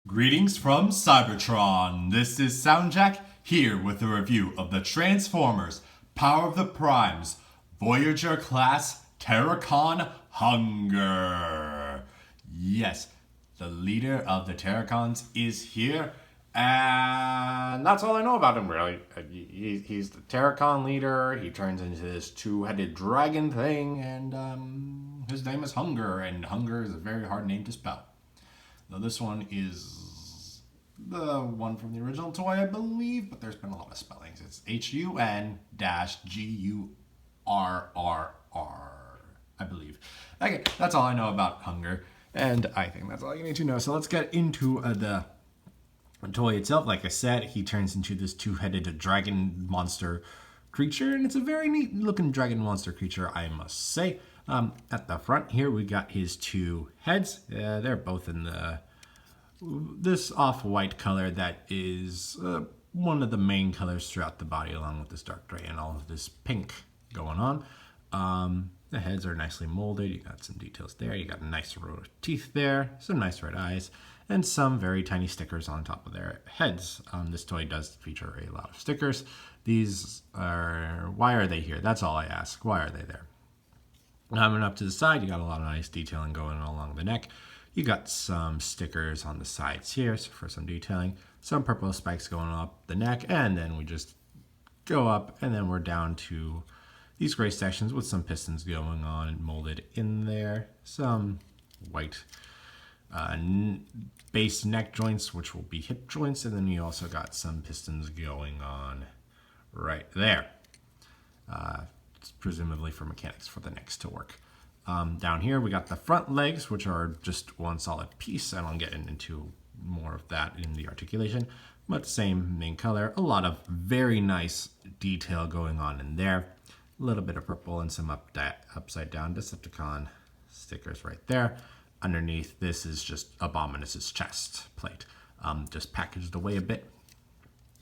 Greetings from Cybertron. This is SoundJack here with a review of the Transformers Power of the Primes Voyager class Terrorcon Hun-Gurrr. Yes, the leader of the Terrorcons is here, and that's all I know about him really. He's the Terrorcon leader. He turns into this two-headed dragon thing, and his name is Hun-Gurrr, and Hun-Gurrr is a very hard name to spell. Now this one is the one from the original toy, I believe, but there's been a lot of spellings. It's Hun-Gurrr, I believe. Okay, that's all I know about Hun-Gurrr, and I think that's all you need to know. So let's get into the toy itself. Like I said, he turns into this two-headed dragon monster creature, and it's a very neat looking dragon monster creature, I must say. At the front here, we got his two heads. They're both in this off-white color that is one of the main colors throughout the body, along with this dark gray and all of this pink going on. The heads are nicely molded. You got some details there. You got a nice row of teeth there, some nice red eyes, and some very tiny stickers on top of their heads. This toy does feature a lot of stickers. These are, why are they here? That's all I ask. Why are they there? And up to the side, you got a lot of nice detailing going along the neck. You got some stickers on the sides here for some detailing. Some purple spikes going up the neck, and then we just go up, and then we're down to these gray sections with some pistons going on and molded in there. Some white base neck joints, which will be hip joints, and then you also got some pistons going on right there. Presumably for mechanics for the necks to work. Down here we got the front legs, which are just one solid piece, and I'll get into more of that in the articulation, but same main color. A lot of very nice detail going on in there. A little bit of purple and some upside down Decepticon stickers right there. Underneath, this is just Abominus's chest plate, just packaged away a bit.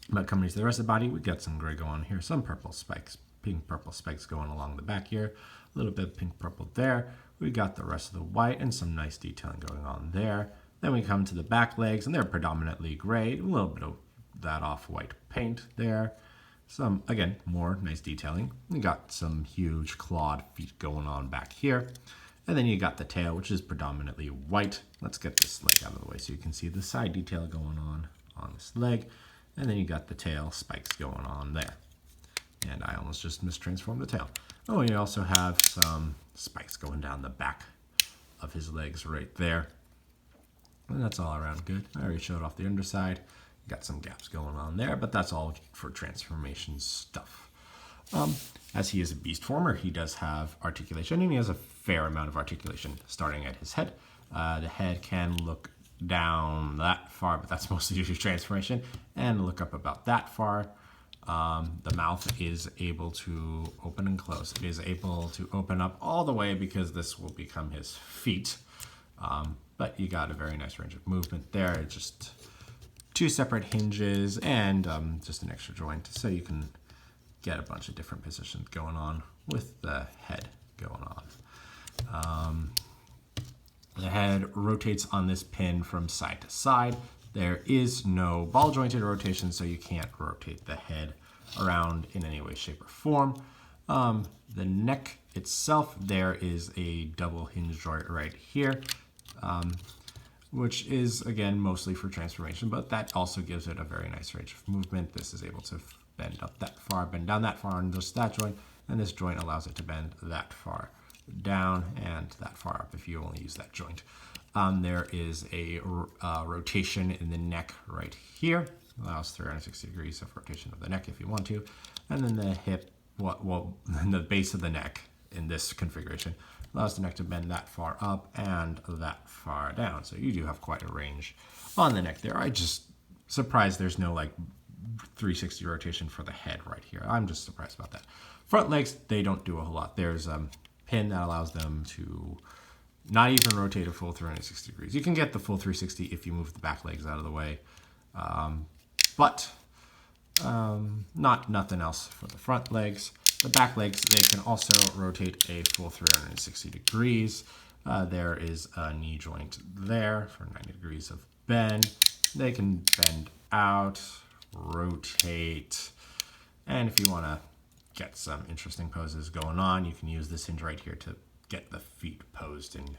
But coming to the rest of the body, we got some gray going on here, some purple spikes, pink purple spikes going along the back here, a little bit of pink purple there. We got the rest of the white and some nice detailing going on there. Then we come to the back legs, and they're predominantly gray, a little bit of that off-white paint there. Some, again, more nice detailing. We got some huge clawed feet going on back here. And then you got the tail, which is predominantly white. Let's get this leg out of the way so you can see the side detail going on this leg. And then you got the tail spikes going on there. And I almost just mistransformed the tail. Oh, and you also have some spikes going down the back of his legs right there. And that's all around good. I already showed off the underside. Got some gaps going on there, but that's all for transformation stuff. As he is a beast former, he does have articulation, and he has a fair amount of articulation starting at his head. The head can look down that far, but that's mostly due to transformation, and look up about that far. The mouth is able to open and close. It is able to open up all the way because this will become his feet. But you got a very nice range of movement there. It's just two separate hinges and just an extra joint, so you can get a bunch of different positions going on with the head going on. The head rotates on this pin from side to side. There is no ball jointed rotation, so you can't rotate the head around in any way, shape, or form. The neck itself, there is a double hinge joint right here, which is, again, mostly for transformation, but that also gives it a very nice range of movement. This is able to bend up that far, bend down that far on just that joint, and this joint allows it to bend that far down and that far up if you only use that joint. There is a rotation in the neck right here. Allows 360 degrees of rotation of the neck if you want to. And then the hip, the base of the neck in this configuration allows the neck to bend that far up and that far down. So you do have quite a range on the neck there. I just surprised there's no like 360 rotation for the head right here. I'm just surprised about that. Front legs, they don't do a whole lot. There's a pin that allows them to not even rotate a full 360 degrees. You can get the full 360 if you move the back legs out of the way, but nothing else for the front legs. The back legs, they can also rotate a full 360 degrees. There is a knee joint there for 90 degrees of bend. they can bend out, rotate, and if you want to get some interesting poses going on, you can use this hinge right here to get the feet posed in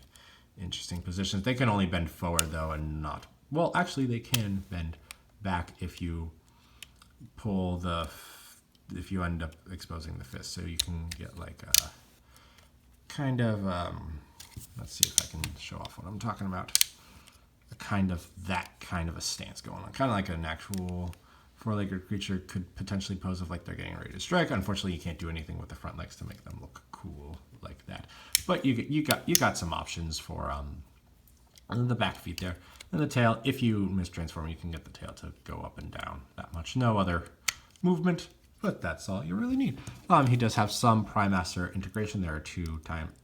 interesting positions. They can only bend forward though and not, well, actually they can bend back if you pull if you end up exposing the fist. So you can get like a kind of, let's see if I can show off what I'm talking about. That kind of a stance going on. Kind of like an actual four-legged creature could potentially pose if like they're getting ready to strike. Unfortunately, you can't do anything with the front legs to make them look cool like that. But you got some options for the back feet there. And the tail, if you mistransform, you can get the tail to go up and down that much. No other movement, but that's all you really need. He does have some Prime Master integration. There are 2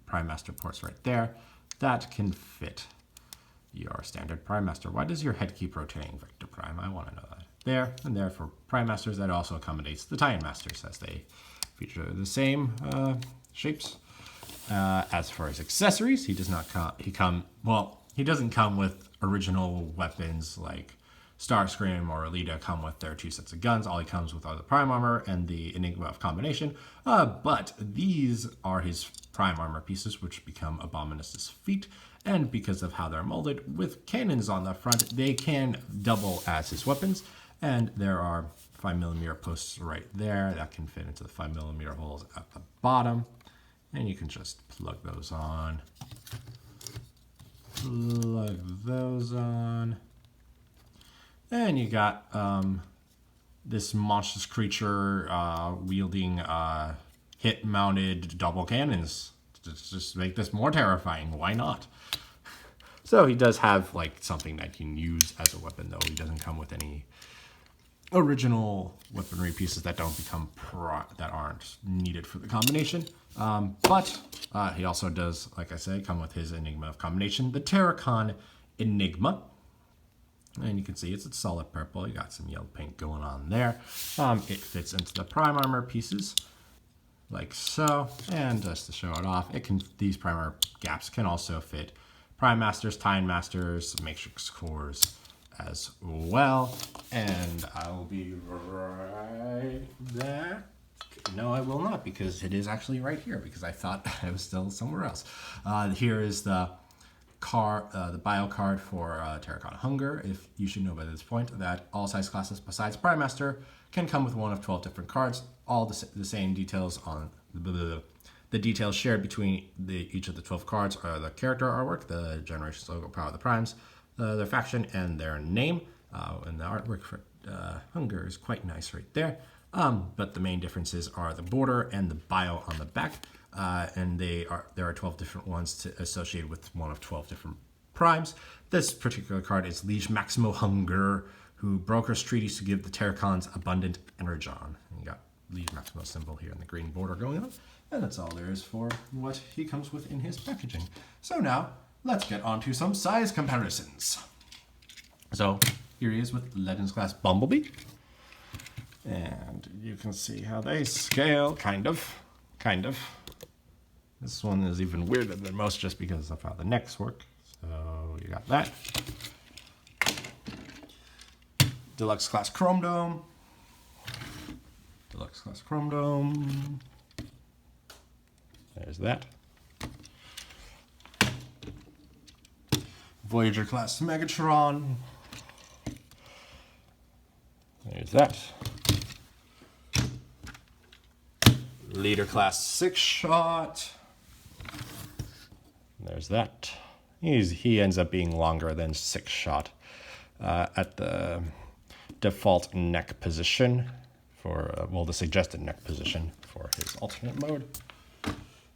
Prime Master ports right there that can fit your standard Prime Master. Why does your head keep rotating, Victor Prime? I want to know that. There and there for Prime Masters. That also accommodates the Titan Masters as they feature the same shapes. As for his accessories, he does not he doesn't come with original weapons like Starscream or Alita come with their 2 sets of guns. All he comes with are the Prime Armor and the Enigma of Combination. But these are his Prime Armor pieces, which become Abominus' feet. And because of how they're molded with cannons on the front, they can double as his weapons. And there are 5mm posts right there that can fit into the 5mm holes at the bottom. And you can just plug those on. Plug those on. And you got this monstrous creature wielding hit-mounted double cannons. Just make this more terrifying. Why not? So he does have like something that you can use as a weapon, though. He doesn't come with any original weaponry pieces that don't become that aren't needed for the combination. But he also does, like I said, come with his Enigma of Combination, the Terrorcon Enigma. And you can see it's a solid purple. You got some yellow paint going on there. It fits into the Prime Armor pieces, like so. And just to show it off, these Prime Armor gaps can also fit Prime Masters, Titan Masters, Matrix cores as well. And I will be right back. No, I will not, because it is actually right here, because I thought it was still somewhere else. Here is the bio card for Terrorcon Hun-Gurrr. If you should know by this point that all size classes besides Prime Master can come with one of 12 different cards. All the same details on the details shared between each of the 12 cards are the character artwork, the Generations logo, Power of the Primes, their faction, and their name. And the artwork for Hun-Gurrr is quite nice right there. But the main differences are the border and the bio on the back. And there are 12 different ones associated with one of 12 different primes. This particular card is Liege Maximo Hun-Gurrr, who brokers treaties to give the Terracons abundant energon. And you got Liege Maximo symbol here in the green border going on. And that's all there is for what he comes with in his packaging. So now, let's get on to some size comparisons. So here he is with Legends Class Bumblebee. And you can see how they scale, kind of. This one is even weirder than most just because of how the necks work. So you got that. Deluxe Class Chrome Dome. Deluxe Class Chrome Dome. There's that. Voyager Class Megatron. There's that. Leader Class 6-shot. There's that. He ends up being longer than 6-shot at the default neck position for, the suggested neck position for his alternate mode.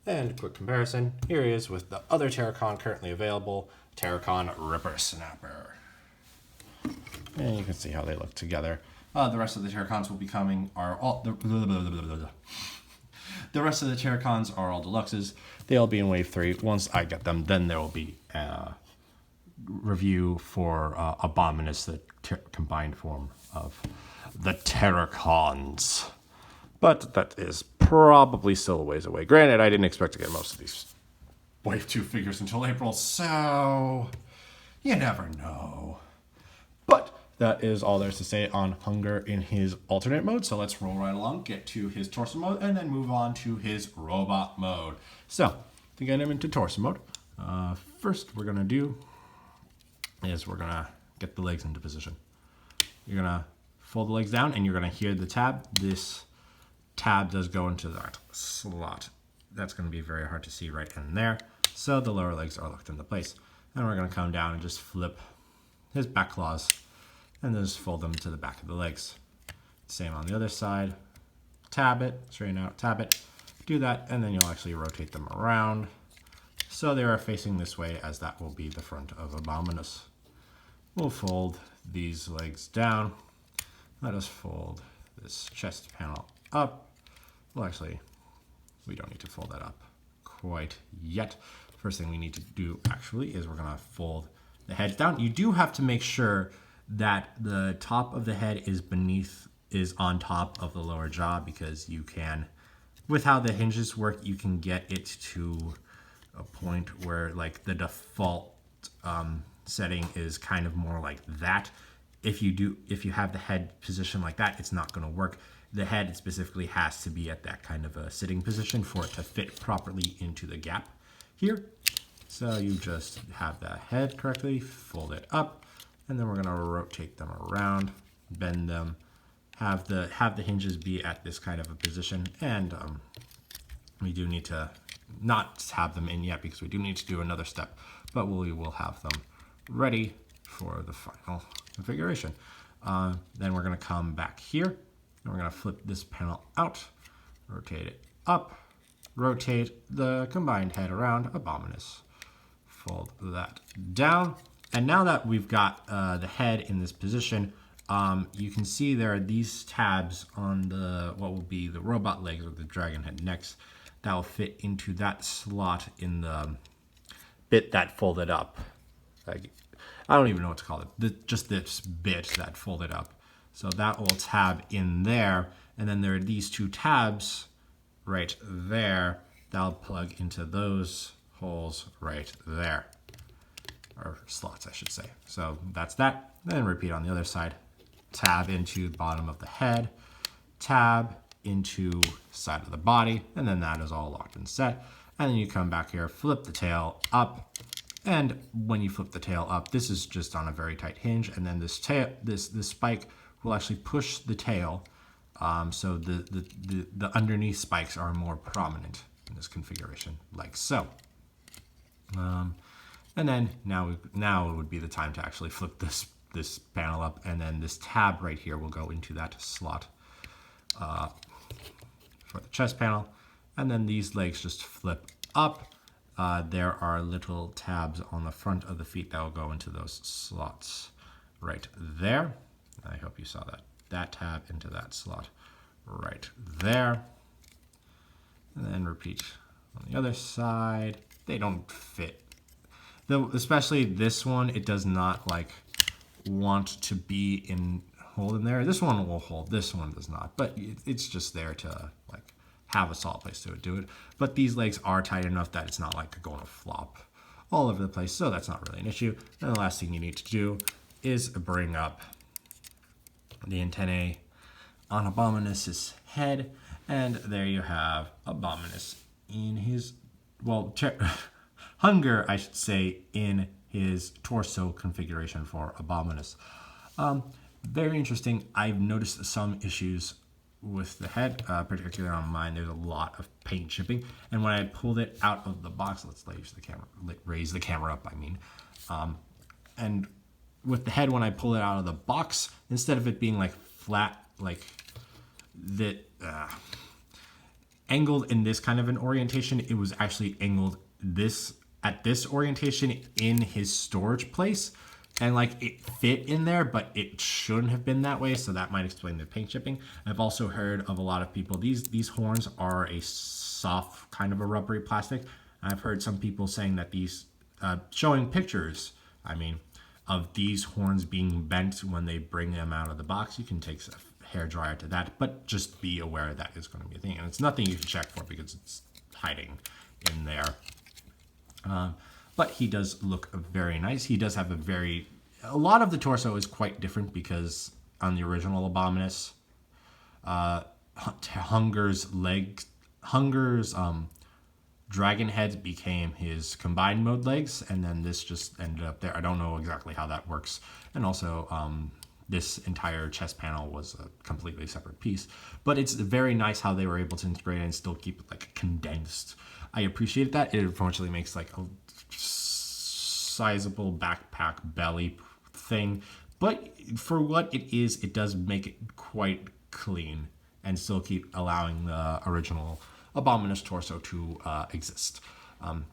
And quick comparison, here he is with the other Terracon currently available, Terracon Ripper Snapper. And you can see how they look together. The rest of the Terracons will be coming the rest of the Terracons are all deluxes. They'll be in Wave 3. Once I get them, then there will be a review for Abominus, the combined form of the Terracons. But that is probably still a ways away. Granted, I didn't expect to get most of these Wave 2 figures until April, so you never know. But that is all there's to say on Hun-Gurrr in his alternate mode. So let's roll right along, get to his torso mode, and then move on to his robot mode. So to get him into torso mode, first we're going to do is we're going to get the legs into position. You're going to fold the legs down, and you're going to hear the tab. This tab does go into that slot. That's going to be very hard to see right in there. So the lower legs are locked into place. And we're going to come down and just flip his back claws and then just fold them to the back of the legs. Same on the other side. Tab it, straighten out, tab it. Do that, and then you'll actually rotate them around. So they are facing this way, as that will be the front of Abominus. We'll fold these legs down. Let us fold this chest panel up. Well, actually, we don't need to fold that up quite yet. First thing we need to do actually is we're gonna fold the head down. You do have to make sure that the top of the head is on top of the lower jaw, because you can, with how the hinges work, you can get it to a point where like the default setting is kind of more like that. If you have the head position like that, it's not going to work. The head specifically has to be at that kind of a sitting position for it to fit properly into the gap here. So you just have the head correctly, fold it up, and then we're going to rotate them around, bend them, have the hinges be at this kind of a position, and we do need to not have them in yet because we do need to do another step, but we will have them ready for the final configuration. Then we're going to come back here, and we're going to flip this panel out, rotate it up, rotate the combined head around Abominus. Fold that down. And now that we've got the head in this position, you can see there are these tabs on the what will be the robot legs or the dragon head next that will fit into that slot in the bit that folded up. Like, I don't even know what to call it. Just this bit that folded up. So that will tab in there. And then there are these two tabs right there that'll plug into those holes right there, or slots I should say. So that's that. Then repeat on the other side. Tab into the bottom of the head, tab into side of the body, and then that is all locked and set. And then you come back here, flip the tail up, and when you flip the tail up, this is just on a very tight hinge, and then this tail, this spike will actually push the tail, so the underneath spikes are more prominent in this configuration, like so. And then now it would be the time to actually flip this panel up, and then this tab right here will go into that slot for the chest panel, and then these legs just flip up. There are little tabs on the front of the feet that will go into those slots right there. I hope you saw that. That tab into that slot right there. And then repeat on the other side. They don't fit. Especially this one, it does not like want to be in hold in there. This one will hold, this one does not, but it's just there to like have a solid place to do it. But these legs are tight enough that it's not like going to flop all over the place, so that's not really an issue. And the last thing you need to do is bring up the antennae on Abominus's head, and there you have Abominus in his, well, Hun-Gurrr, I should say, in his torso configuration for Abominus. Very interesting. I've noticed some issues with the head, particularly on mine. There's a lot of paint chipping, and when I pulled it out of the box, let's raise the camera up, I mean, and with the head, when I pull it out of the box, instead of it being like flat, like that, angled in this kind of an orientation, it was actually angled at this orientation in his storage place, and like it fit in there, but it shouldn't have been that way, so that might explain the paint chipping. I've also heard of a lot of people, these horns are a soft kind of a rubbery plastic. I've heard some people saying that these showing pictures, I mean, of these horns being bent when they bring them out of the box. You can take a hair dryer to that, but just be aware that is going to be a thing, and it's nothing you can check for because it's hiding in there. But he does look very nice. He does have a very a lot of the torso is quite different because on the original Abominus, Hun-Gurr's dragon heads became his combined mode legs, and then this just ended up there. I don't know exactly how that works. And also, this entire chest panel was a completely separate piece, but it's very nice how they were able to integrate it and still keep it like condensed. I appreciate that. It unfortunately makes like a sizable backpack belly thing, but for what it is, it does make it quite clean and still keep allowing the original Abominus torso to exist.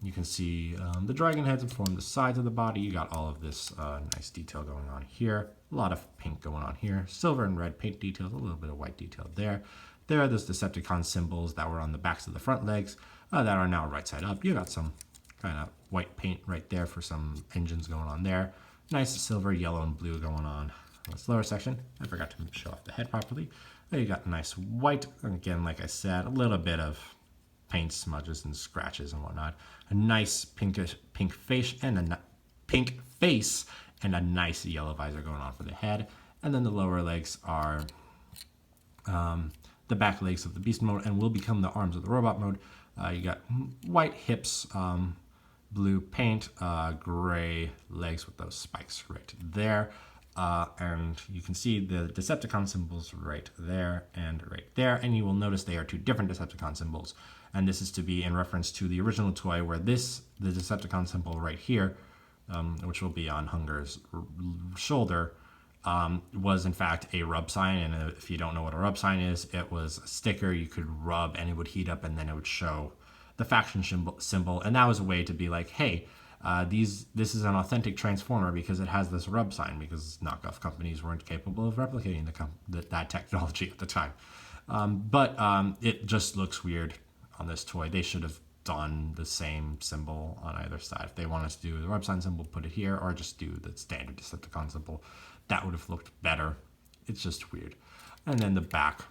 You can see the dragon heads form the sides of the body. You got all of this nice detail going on here. A lot of pink going on here. Silver and red paint details, a little bit of white detail there. There are those Decepticon symbols that were on the backs of the front legs that are now right side up. You got some kind of white paint right there for some engines going on there. Nice silver, yellow, and blue going on this lower section. I forgot to show off the head properly. There you got nice white. Again, like I said, a little bit of paint smudges and scratches and whatnot. A nice pink face and a nice yellow visor going on for the head. And then the lower legs are the back legs of the beast mode and will become the arms of the robot mode. You got white hips, blue paint, gray legs with those spikes right there. And you can see the Decepticon symbols right there and right there. And you will notice they are two different Decepticon symbols. And this is to be in reference to the original toy where the Decepticon symbol right here, which will be on Hun-Gurr's shoulder, was in fact a rub sign. And if you don't know what a rub sign is, it was a sticker you could rub and it would heat up and then it would show the faction symbol. And that was a way to be like, hey, this is an authentic transformer because it has this rub sign, because knockoff companies weren't capable of replicating that technology at the time. But it just looks weird on this toy. They should have done the same symbol on either side. If they want us to do the rub sign symbol, put it here, or just do the standard Decepticon symbol. That would have looked better. It's just weird. And then the back.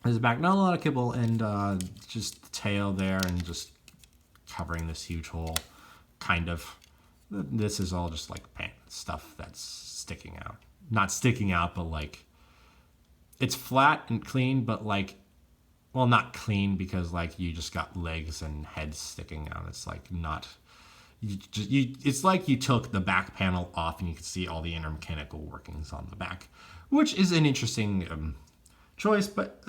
There's a back, not a lot of kibble, and just the tail there and just covering this huge hole. Kind of. This is all just like paint stuff that's sticking out. Not sticking out, but like it's flat and clean, but like, well, not clean because like you just got legs and heads sticking out. It's like not. It's like you took the back panel off and you can see all the inner mechanical workings on the back, which is an interesting choice, but.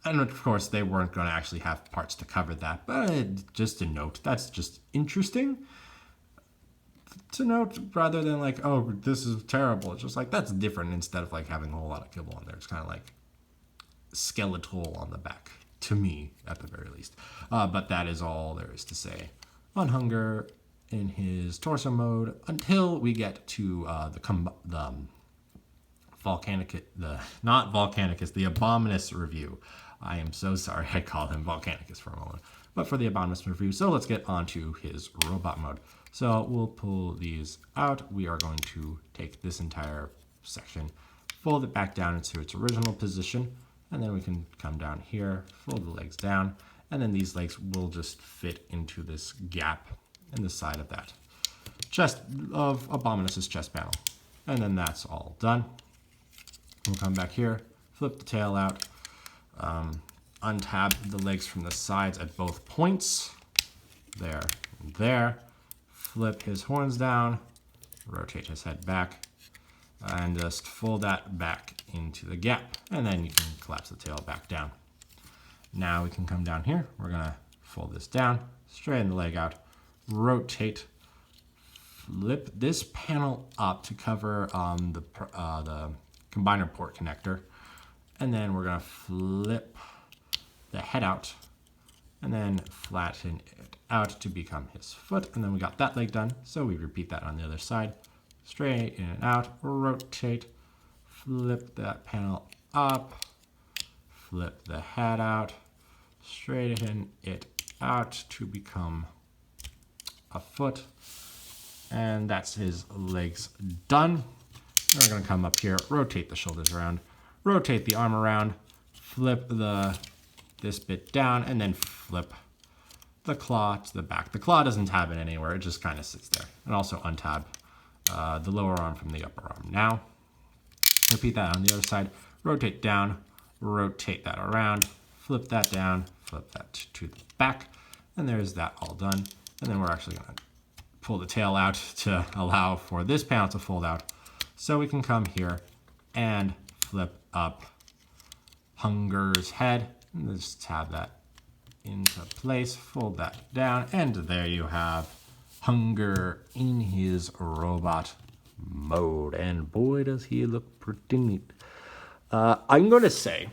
And of course, they weren't going to actually have parts to cover that, but just a note. That's just interesting to note rather than like, oh, this is terrible. It's just like, that's different instead of like having a whole lot of kibble on there. It's kind of like skeletal on the back, to me, at the very least. But that is all there is to say on Hun-Gurr in his torso mode until we get to the Abominus review. I am so sorry I called him Volcanicus for a moment. But for the Abominus review, so let's get on to his robot mode. So we'll pull these out. We are going to take this entire section, fold it back down into its original position, and then we can come down here, fold the legs down, and then these legs will just fit into this gap in the side of that chest of Abominus's chest panel. And then that's all done. We'll come back here, flip the tail out, untab the legs from the sides at both points, there and there, flip his horns down, rotate his head back, and just fold that back into the gap, and then you can collapse the tail back down. Now we can come down here, we're going to fold this down, straighten the leg out, rotate, flip this panel up to cover the combiner port connector, and then we're going to flip the head out and then flatten it out to become his foot, and then we got that leg done, so we repeat that on the other side. Straighten it out, rotate, flip that panel up, flip the head out, straighten it out to become a foot, and that's his legs done. We're going to come up here, rotate the shoulders around, rotate the arm around, flip this bit down, and then flip the claw to the back. The claw doesn't tab it anywhere, it just kind of sits there. And also untab the lower arm from the upper arm. Now, repeat that on the other side. Rotate down, rotate that around, flip that down, flip that to the back, and there's that all done. And then we're actually going to pull the tail out to allow for this panel to fold out. So we can come here and flip up Hun-Gurr's head, and just have that into place, fold that down, and there you have Hun-Gurr in his robot mode. And boy, does he look pretty neat. I'm going to say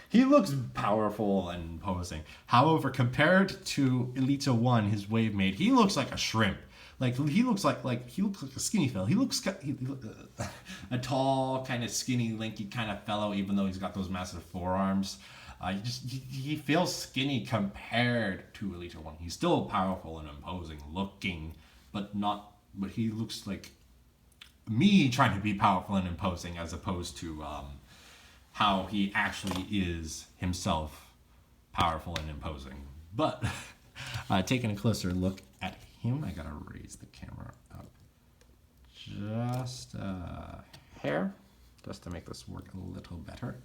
he looks powerful and imposing. However, compared to Elite 1, his wave mate, he looks like a shrimp. Like he looks like a skinny fellow. He looks a tall, kind of skinny, lanky kind of fellow, even though he's got those massive forearms. He feels skinny compared to Elite 1. He's still powerful and imposing looking, but he looks like me trying to be powerful and imposing as opposed to how he actually is himself powerful and imposing. But taking a closer look at him, I gotta raise the camera up just a hair, just to make this work a little better.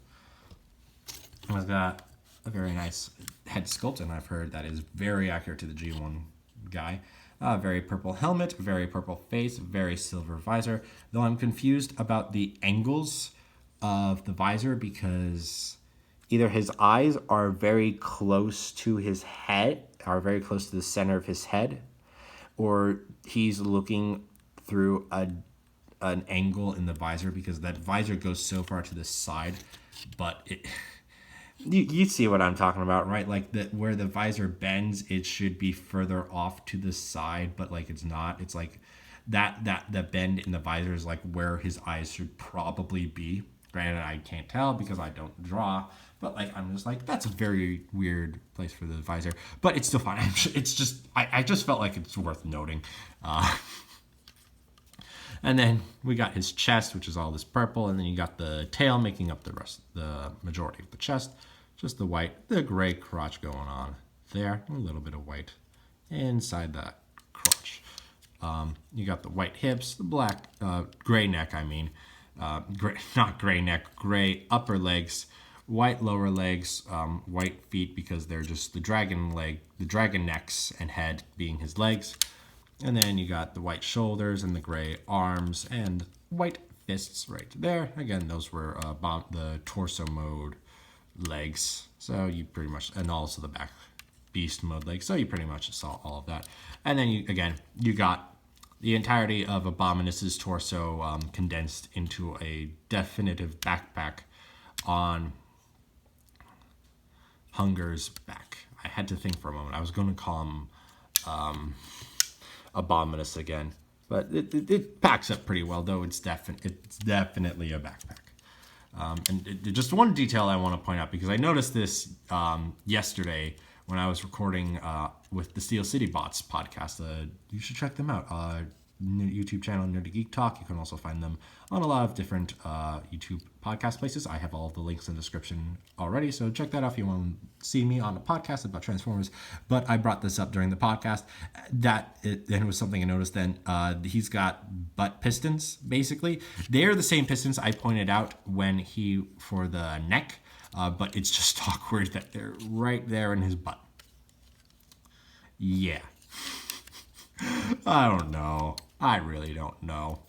He's got a very nice head sculpt, and I've heard that is very accurate to the G1 guy. Very purple helmet, very purple face, very silver visor, though I'm confused about the angles of the visor because either his eyes are very close to his head, are very close to the center of his head, or he's looking through an angle in the visor because that visor goes so far to the side, but you see what I'm talking about, right? Like where the visor bends, it should be further off to the side, but like it's not. It's like that bend in the visor is like where his eyes should probably be. Granted, I can't tell because I don't draw, but like I'm just like, that's a very weird place for the visor, but it's still fine. It's just I just felt like it's worth noting. And then we got his chest, which is all this purple, and then you got the tail making up the majority of the chest. Just the white, the gray crotch going on there, a little bit of white inside that crotch. You got the white hips, the black, gray neck, not gray neck, gray upper legs, white lower legs, white feet because they're just the dragon necks and head being his legs. And then you got the white shoulders and the gray arms and white fists right there. Again, those were the torso mode legs. So you pretty much, and also the back beast mode legs. So you pretty much saw all of that. And then you got the entirety of Abominus's torso condensed into a definitive backpack on Hun-Gurr's back. I had to think for a moment. I was going to call him Abominus again, but it packs up pretty well, though it's definitely a backpack. And just one detail I want to point out, because I noticed this yesterday when I was recording with the Steel City Bots podcast. You should check them out. YouTube channel, Nerdy Geek Talk. You can also find them on a lot of different YouTube podcast places. I have all of the links in the description already, so check that out if you want to see me on a podcast about Transformers. But I brought this up during the podcast. It was something I noticed then. He's got butt pistons, basically. They're the same pistons I pointed out for the neck, but it's just awkward that they're right there in his butt. Yeah. I don't know. I really don't know.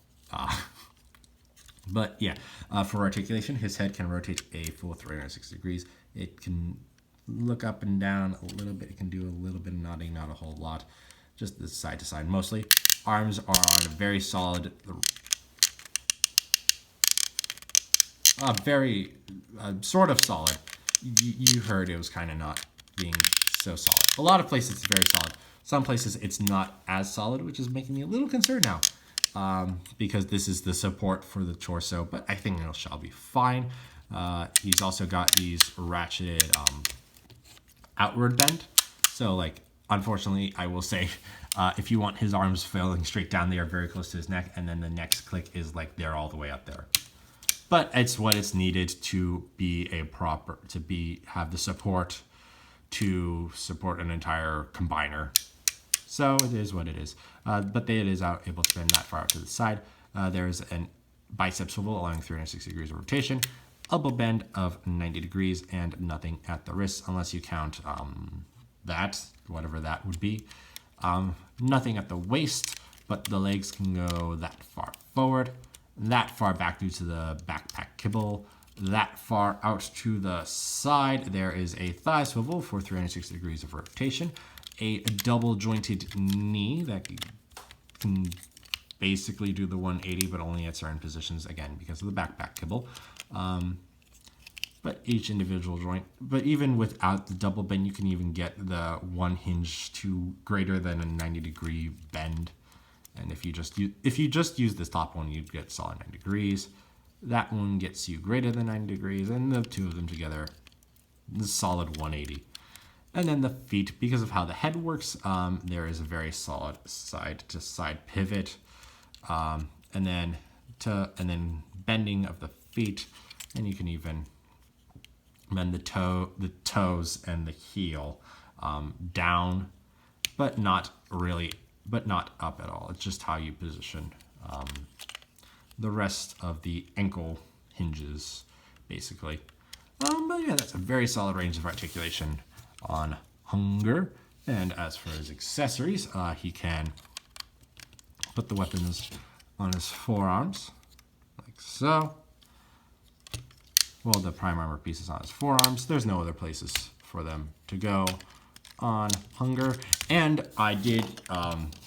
But yeah, for articulation, his head can rotate a full 360 degrees. It can look up and down a little bit. It can do a little bit of nodding, not a whole lot. Just the side to side mostly. Arms are very solid. Very sort of solid. You heard it was kind of not being so solid. A lot of places it's very solid. Some places it's not as solid, which is making me a little concerned now. Because this is the support for the torso, but I think it shall be fine. He's also got these ratcheted outward bend. So, like, unfortunately, I will say, if you want his arms falling straight down, they are very close to his neck, and then the next click is like they're all the way up there. But it's what is needed to be have the support to support an entire combiner So it is what it is. But it is able to bend that far out to the side. There's an bicep swivel allowing 360 degrees of rotation, elbow bend of 90 degrees, and nothing at the wrist unless you count that, whatever that would be. Nothing at the waist, but the legs can go that far forward, that far back due to the backpack kibble, that far out to the side. There is a thigh swivel for 360 degrees of rotation, a double jointed knee that can basically do the 180, but only at certain positions, again, because of the backpack kibble. But each individual joint, but even without the double bend, you can even get the one hinge to greater than a 90-degree bend. And if you just use this top one, you'd get solid 90 degrees. That one gets you greater than 90 degrees, and the two of them together, the solid 180. And then the feet, because of how the head works, there is a very solid side-to-side pivot, and then bending of the feet, and you can even bend the toes and the heel down, but not up at all. It's just how you position the rest of the ankle hinges, basically. But yeah, that's a very solid range of articulation on Hun-Gurr. And as for his accessories, he can put the weapons on his forearms, like so. Well, the prime armor pieces on his forearms. There's no other places for them to go on Hun-Gurr. And I did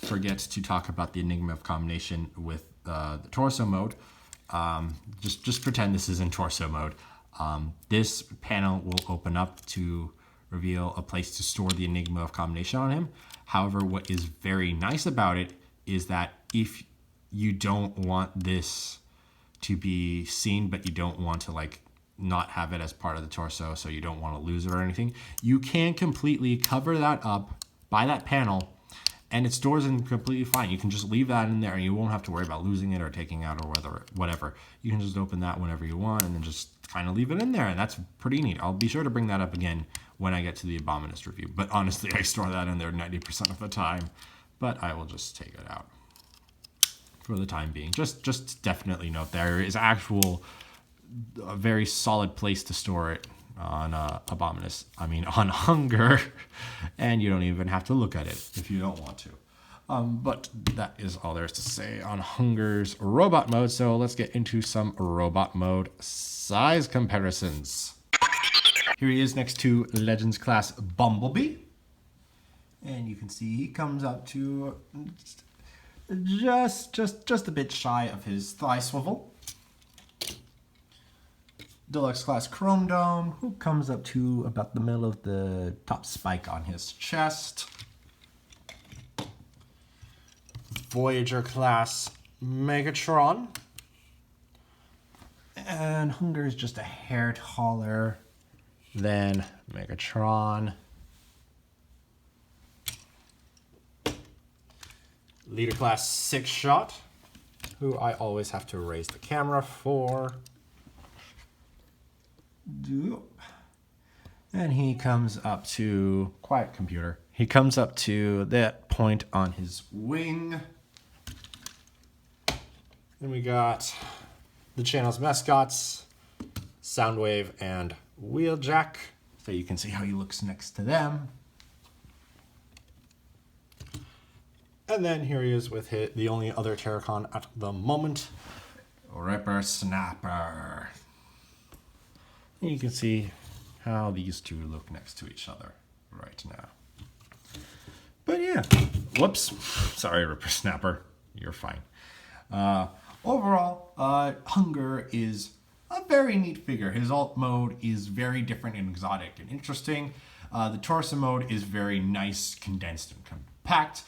forget to talk about the Enigma of combination with the torso mode. Just pretend this is in torso mode. This panel will open up to reveal a place to store the Enigma of combination on him. However, what is very nice about it is that if you don't want this to be seen, but you don't want to not have it as part of the torso, so you don't want to lose it or anything, you can completely cover that up by that panel, and it stores in completely fine. You can just leave that in there, and you won't have to worry about losing it or taking out or whatever. You can just open that whenever you want, and then just kind of leave it in there, and that's pretty neat. I'll be sure to bring that up again when I get to the Abominus review, but honestly, I store that in there 90% of the time, but I will just take it out for the time being. Just definitely note there is a very solid place to store it on on Hun-Gurr, and you don't even have to look at it if you don't want to. But that is all there is to say on Hun-Gurr's robot mode, so let's get into some robot mode size comparisons. Here he is next to Legends class Bumblebee, and you can see he comes up to just a bit shy of his thigh swivel. Deluxe class Chrome Dome, who comes up to about the middle of the top spike on his chest. Voyager class Megatron. And Hun-Gurr is just a hair taller than Megatron. Leader class Six Shot, who I always have to raise the camera for. And he comes up to, quiet computer, he comes up to that point on his wing. Then we got the channel's mascots, Soundwave and Wheeljack, so you can see how he looks next to them. And then here he is with the only other Terrorcon at the moment, Ripper Snapper. And you can see how these two look next to each other right now. But yeah, whoops, sorry Ripper Snapper, you're fine. Overall, Hun-Gurr is a very neat figure. His alt mode is very different and exotic and interesting. The torso mode is very nice, condensed, and compact.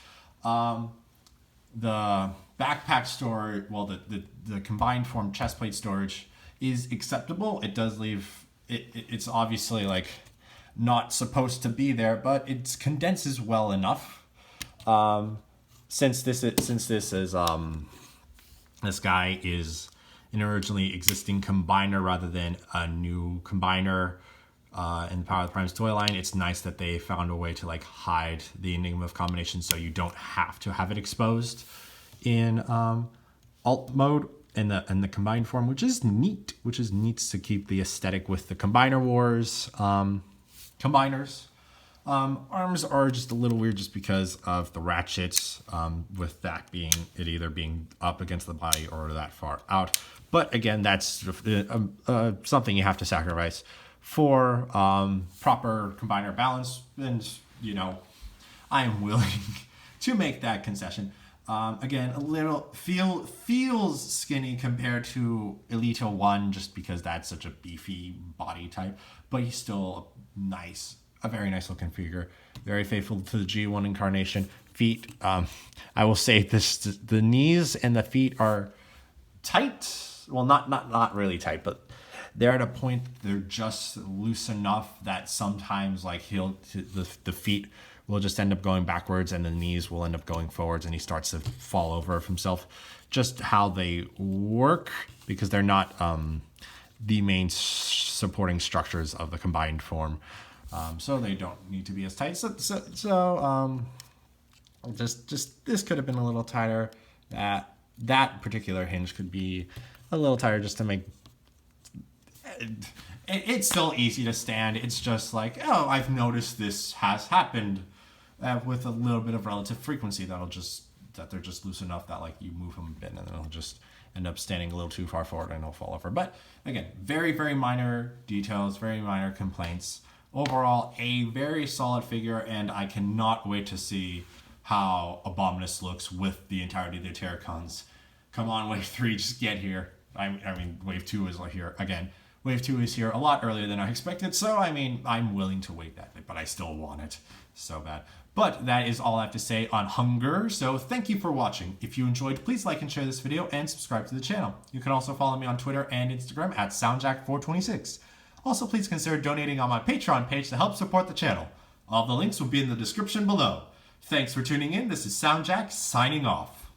The backpack storage, well, the combined form chestplate storage is acceptable. It does leave, it's obviously not supposed to be there, but it condenses well enough. Since this guy is an originally existing combiner rather than a new combiner, in the Power of the Prime storyline. It's nice that they found a way to like hide the Enigma of combinations so you don't have to have it exposed in alt mode in the combined form, which is neat. To keep the aesthetic with the Combiner Wars combiners. Arms are just a little weird just because of the ratchets, with that being it either being up against the body or that far out. But again, that's something you have to sacrifice for proper combiner balance. And, you know, I am willing to make that concession. Again, a little feels skinny compared to Elita 1 just because that's such a beefy body type. But he's still a very nice looking figure. Very faithful to the G1 incarnation. Feet, I will say this, the knees and the feet are tight. Well, not really tight, but they're at a point they're just loose enough that sometimes like the feet will just end up going backwards and the knees will end up going forwards and he starts to fall over of himself. Just how they work, because they're not the main supporting structures of the combined form. So they don't need to be as tight. So just this could have been a little tighter. That particular hinge could be a little tighter just to make it's still easy to stand. It's just like, oh, I've noticed this has happened with a little bit of relative frequency. That they're just loose enough that like you move them a bit and then it'll just end up standing a little too far forward and it'll fall over. But again, very, very minor details, very minor complaints. Overall, a very solid figure, and I cannot wait to see how Abominus looks with the entirety of the Terrorcons. Come on, Wave 3, just get here. I mean, Wave 2 is here again. Wave 2 is here a lot earlier than I expected, so I mean, I'm willing to wait that bit, but I still want it so bad. But that is all I have to say on Hun-Gurr, so thank you for watching. If you enjoyed, please like and share this video and subscribe to the channel. You can also follow me on Twitter and Instagram at SoundJack426. Also, please consider donating on my Patreon page to help support the channel. All the links will be in the description below. Thanks for tuning in. This is SoundJack signing off.